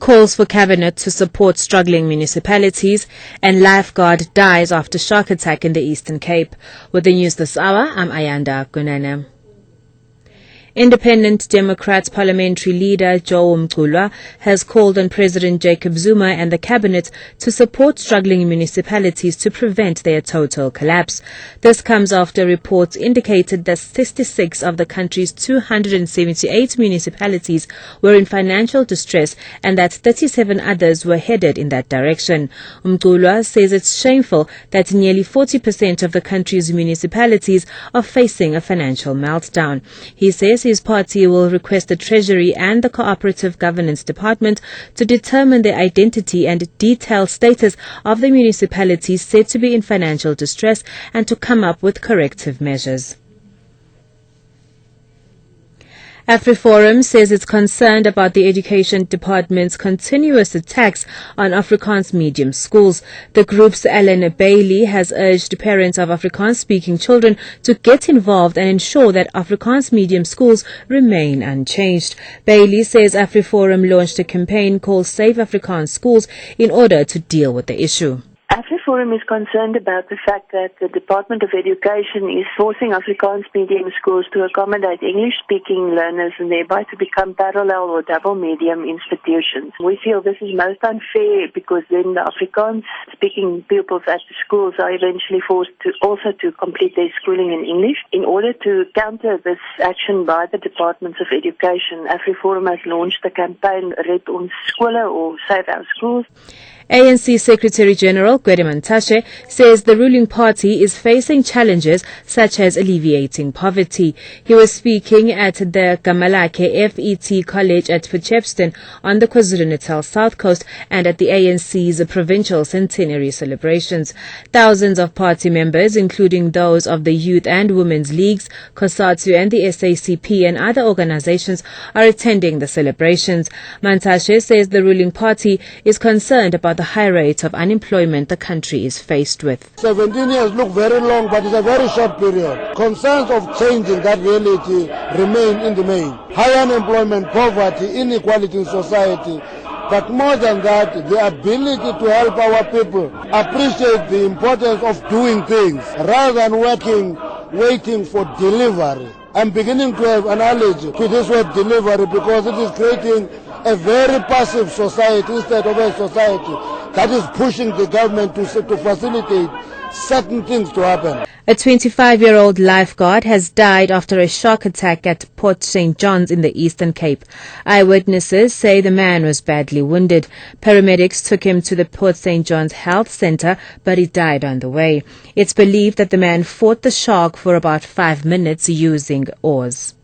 calls for cabinet to support struggling municipalities, and lifeguard dies after shark attack in the Eastern Cape. With the news this hour, I'm Ayanda Gunene. Independent Democrats parliamentary leader Joe Mqulwa has called on President Jacob Zuma and the cabinet to support struggling municipalities to prevent their total collapse. This comes after reports indicated that 66 of the country's 278 municipalities were in financial distress and that 37 others were headed in that direction. Mqulwa says it's shameful that nearly 40% of the country's municipalities are facing a financial meltdown. He says his party will request the Treasury and the Cooperative Governance Department to determine the identity and detailed status of the municipalities said to be in financial distress and to come up with corrective measures. AfriForum says it's concerned about the Education Department's continuous attacks on Afrikaans medium schools. The group's Ellen Bailey has urged parents of Afrikaans-speaking children to get involved and ensure that Afrikaans medium schools remain unchanged. Bailey says AfriForum launched a campaign called Save Afrikaans Schools in order to deal with the issue. AfriForum is concerned about the fact that the Department of Education is forcing Afrikaans medium schools to accommodate English-speaking learners and thereby to become parallel or double medium institutions. We feel this is most unfair because then the Afrikaans-speaking pupils at the schools are eventually forced to also to complete their schooling in English. In order to counter this action by the Departments of Education, AfriForum has launched the campaign Red Ons Skole or Save Our Schools. ANC Secretary General Gwede Mantashe says the ruling party is facing challenges such as alleviating poverty. He was speaking at the Gamalake FET College at Potchefstroom on the KwaZulu-Natal South Coast and at the ANC's provincial centenary celebrations. Thousands of party members, including those of the Youth and Women's Leagues, COSATU and the SACP and other organizations, are attending the celebrations. Mantashe says the ruling party is concerned about the high rate of unemployment the country is faced with. 17 years look very long, but it's a very short period. Concerns of changing that reality remain in the main. High unemployment, poverty, inequality in society. But more than that, the ability to help our people appreciate the importance of doing things rather than waiting for delivery. I'm beginning to have an allergy to this word delivery because it is creating a very passive society instead of a society that is pushing the government to facilitate certain things to happen. A 25-year-old lifeguard has died after a shark attack at Port St. John's in the Eastern Cape. Eyewitnesses say the man was badly wounded. Paramedics took him to the Port St. John's Health Centre, but he died on the way. It's believed that the man fought the shark for about 5 minutes using oars.